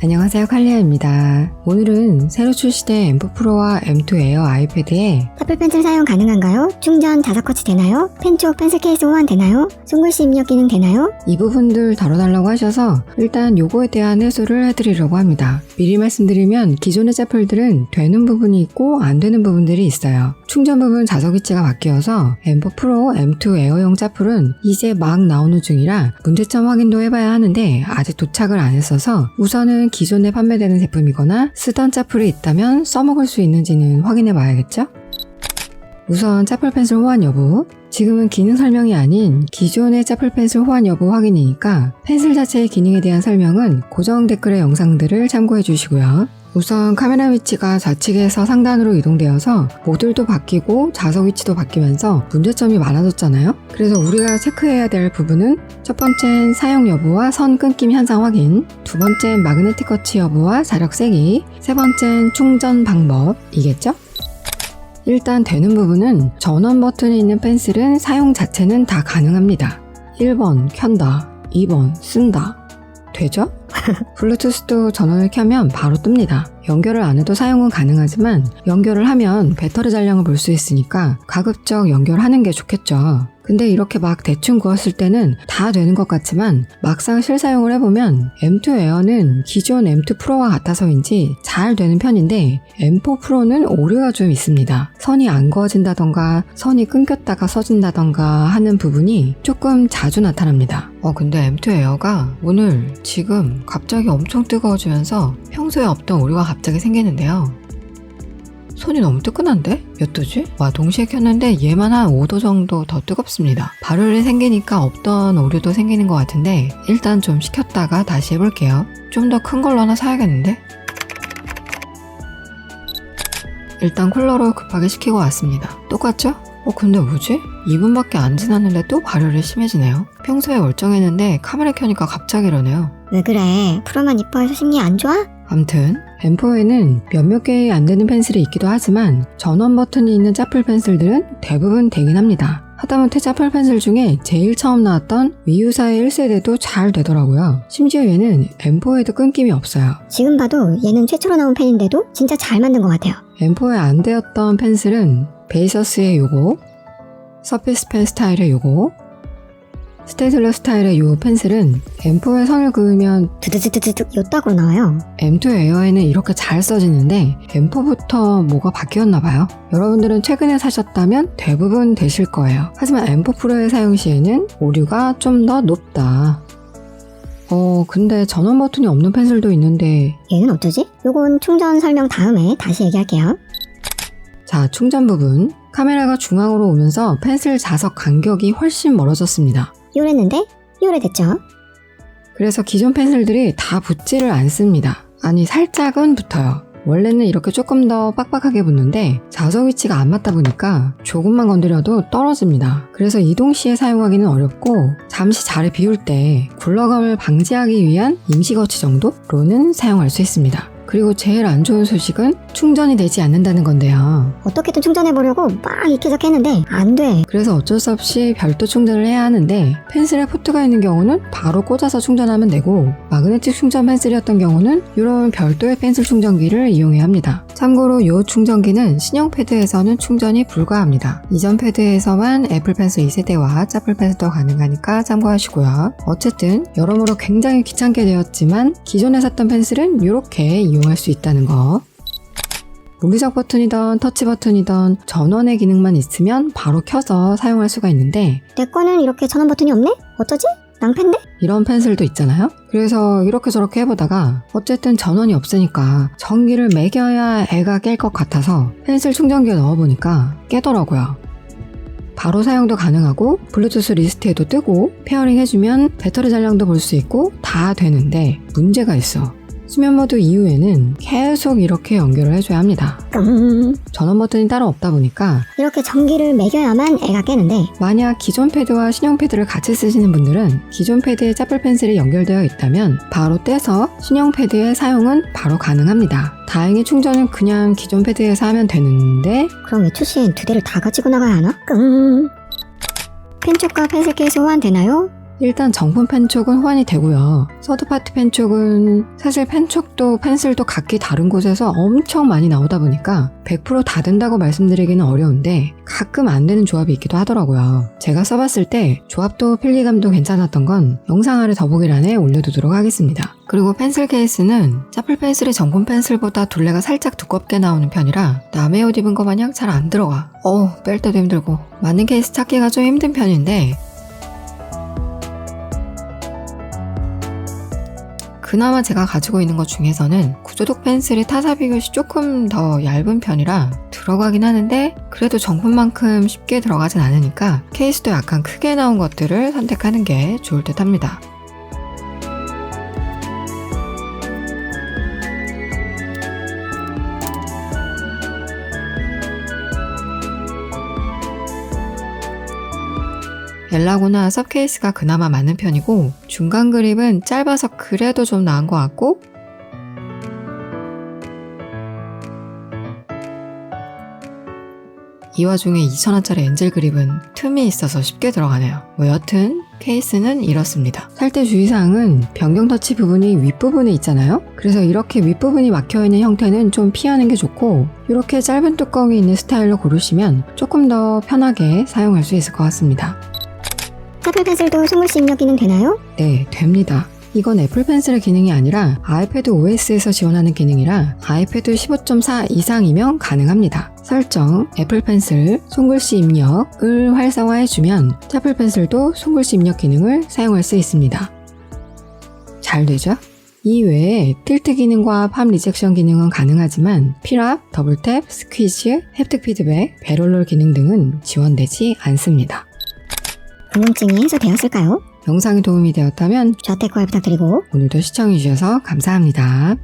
안녕하세요, 칼리아입니다. 오늘은 새로 출시된 M4 프로와 M2 에어 아이패드에 애플 펜슬 사용 가능한가요? 충전 5커치 되나요? 펜촉 펜슬 케이스 호환 되나요? 손글씨 입력 기능 되나요? 이 부분들 다뤄달라고 하셔서 일단 요거에 대한 해소를 해드리려고 합니다. 미리 말씀드리면 기존의 짭플들은 되는 부분이 있고 안 되는 부분들이 있어요. 충전 부분 자석 위치가 바뀌어서 M4 프로, M2 에어용 짭플은 이제 막 나오는 중이라 문제점 확인도 해봐야 하는데 아직 도착을 안 했어서 우선은 기존에 판매되는 제품이거나 쓰던 짭플이 있다면 써먹을 수 있는지는 확인해 봐야겠죠? 우선 짭플 펜슬 호환 여부. 지금은 기능 설명이 아닌 기존의 짭플 펜슬 호환 여부 확인이니까 펜슬 자체의 기능에 대한 설명은 고정 댓글의 영상들을 참고해 주시고요. 우선 카메라 위치가 좌측에서 상단으로 이동되어서 모듈도 바뀌고 자석 위치도 바뀌면서 문제점이 많아졌잖아요. 그래서 우리가 체크해야 될 부분은 첫 번째는 사용 여부와 선 끊김 현상 확인, 두 번째는 마그네틱 커치 여부와 자력 세기, 세 번째는 충전 방법이겠죠? 일단 되는 부분은 전원 버튼이 있는 펜슬은 사용 자체는 다 가능합니다. 1번 켠다, 2번 쓴다. 되죠? 블루투스도 전원을 켜면 바로 뜹니다. 연결을 안 해도 사용은 가능하지만 연결을 하면 배터리 잔량을 볼 수 있으니까 가급적 연결하는 게 좋겠죠. 근데 이렇게 막 대충 구웠을 때는 다 되는 것 같지만 막상 실사용을 해보면 M2 에어는 기존 M2 프로와 같아서인지 잘 되는 편인데 M4 프로는 오류가 좀 있습니다. 선이 안 그어진다던가 선이 끊겼다가 서진다던가 하는 부분이 조금 자주 나타납니다. 근데 M2 에어가 오늘 지금 갑자기 엄청 뜨거워지면서 평소에 없던 오류가 갑자기 생기는데요. 손이 너무 뜨끈한데? 몇 도지? 와, 동시에 켰는데 얘만 한 5도 정도 더 뜨겁습니다. 발열이 생기니까 없던 오류도 생기는 것 같은데 일단 좀 식혔다가 다시 해볼게요. 좀 더 큰 걸로 하나 사야겠는데? 일단 쿨러로 급하게 식히고 왔습니다. 똑같죠? 근데 뭐지? 2분밖에 안 지났는데 또 발열이 심해지네요. 평소에 멀쩡했는데 카메라 켜니까 갑자기 이러네요. 왜 그래? 프로만 이뻐해서 심리 안 좋아? 암튼 M4에는 몇몇 개의 안 되는 펜슬이 있기도 하지만 전원 버튼이 있는 짭플 펜슬들은 대부분 되긴 합니다. 하다못해 짭플 펜슬 중에 제일 처음 나왔던 위유사의 1세대도 잘 되더라고요. 심지어 얘는 M4에도 끊김이 없어요. 지금 봐도 얘는 최초로 나온 펜인데도 진짜 잘 만든 것 같아요. M4에 안 되었던 펜슬은 베이서스의 요거, 서피스 펜 스타일의 요거, 스테이틀러 스타일의 요 펜슬은 M4에 선을 그으면 두두두두두 요따구로 나와요. M2 에어에는 이렇게 잘 써지는데 M4부터 뭐가 바뀌었나봐요. 여러분들은 최근에 사셨다면 대부분 되실 거예요. 하지만 M4 프로의 사용 시에는 오류가 좀 더 높다. 근데 전원 버튼이 없는 펜슬도 있는데 얘는 어쩌지? 요건 충전 설명 다음에 다시 얘기할게요. 자, 충전 부분. 카메라가 중앙으로 오면서 펜슬 자석 간격이 훨씬 멀어졌습니다. 요랬는데 요래됐죠? 그래서 기존 펜슬들이 다 붙지를 않습니다. 아니, 살짝은 붙어요. 원래는 이렇게 조금 더 빡빡하게 붙는데 자석 위치가 안 맞다 보니까 조금만 건드려도 떨어집니다. 그래서 이동 시에 사용하기는 어렵고 잠시 자리 비울 때 굴러감을 방지하기 위한 임시거치 정도로는 사용할 수 있습니다. 그리고 제일 안 좋은 소식은 충전이 되지 않는다는 건데요. 어떻게든 충전해보려고 막 익혀서 했는데 안 돼. 그래서 어쩔 수 없이 별도 충전을 해야 하는데 펜슬에 포트가 있는 경우는 바로 꽂아서 충전하면 되고 마그네틱 충전 펜슬이었던 경우는 이런 별도의 펜슬 충전기를 이용해야 합니다. 참고로 이 충전기는 신형 패드에서는 충전이 불가합니다. 이전 패드에서만 애플 펜슬 2세대와 짭플 펜슬도 가능하니까 참고하시고요. 어쨌든 여러모로 굉장히 귀찮게 되었지만 기존에 샀던 펜슬은 이렇게 이용할 수 있다는 거. 물리적 버튼이던 터치 버튼이던 전원의 기능만 있으면 바로 켜서 사용할 수가 있는데 내 거는 이렇게 전원 버튼이 없네? 어쩌지? 낭패인데? 이런 펜슬도 있잖아요. 그래서 이렇게 저렇게 해보다가 어쨌든 전원이 없으니까 전기를 매겨야 애가 깰 것 같아서 펜슬 충전기에 넣어보니까 깨더라고요. 바로 사용도 가능하고 블루투스 리스트에도 뜨고 페어링 해주면 배터리 잔량도 볼 수 있고 다 되는데 문제가 있어. 수면 모드 이후에는 계속 이렇게 연결을 해줘야 합니다. 끙. 전원 버튼이 따로 없다 보니까 이렇게 전기를 매겨야만 애가 깨는데 만약 기존 패드와 신형 패드를 같이 쓰시는 분들은 기존 패드에 짜플 펜슬이 연결되어 있다면 바로 떼서 신형 패드의 사용은 바로 가능합니다. 다행히 충전은 그냥 기존 패드에서 하면 되는데 그럼 외출 시엔 두 대를 다 가지고 나가야 하나? 끙. 펜촉과 펜슬 케이스 호환되나요? 일단 정품 펜촉은 호환이 되고요. 서드파티 펜촉은 사실 펜촉도 펜슬도 각기 다른 곳에서 엄청 많이 나오다 보니까 100% 다 된다고 말씀드리기는 어려운데 가끔 안 되는 조합이 있기도 하더라고요. 제가 써봤을 때 조합도 필기감도 괜찮았던 건 영상 아래 더보기란에 올려두도록 하겠습니다. 그리고 펜슬 케이스는 짜플 펜슬이 정품 펜슬보다 둘레가 살짝 두껍게 나오는 편이라 남의 옷 입은 거 마냥 잘 안 들어가. 뺄 때도 힘들고 맞는 케이스 찾기가 좀 힘든 편인데 그나마 제가 가지고 있는 것 중에서는 구조독 펜슬이 타사 비교시 조금 더 얇은 편이라 들어가긴 하는데 그래도 정품만큼 쉽게 들어가진 않으니까 케이스도 약간 크게 나온 것들을 선택하는 게 좋을 듯 합니다. 엘라고나 섭 케이스가 그나마 맞는 편이고 중간 그립은 짧아서 그래도 좀 나은 것 같고 이 와중에 2,000원짜리 엔젤 그립은 틈이 있어서 쉽게 들어가네요. 여튼 케이스는 이렇습니다. 살 때 주의사항은 변경 터치 부분이 윗부분에 있잖아요. 그래서 이렇게 윗부분이 막혀있는 형태는 좀 피하는 게 좋고 이렇게 짧은 뚜껑이 있는 스타일로 고르시면 조금 더 편하게 사용할 수 있을 것 같습니다. 짜플 펜슬도 손글씨 입력 기능 되나요? 네, 됩니다. 이건 애플 펜슬의 기능이 아니라 아이패드 OS에서 지원하는 기능이라 아이패드 15.4 이상이면 가능합니다. 설정, 애플 펜슬, 손글씨 입력을 활성화해주면 짜플 펜슬도 손글씨 입력 기능을 사용할 수 있습니다. 잘 되죠? 이외에 틸트 기능과 팝 리젝션 기능은 가능하지만 필압, 더블탭, 스퀴즈, 햅틱 피드백, 배롤롤 기능 등은 지원되지 않습니다. 궁금증이 해소되었을까요? 영상이 도움이 되었다면 좌태과 부탁드리고 오늘도 시청해주셔서 감사합니다.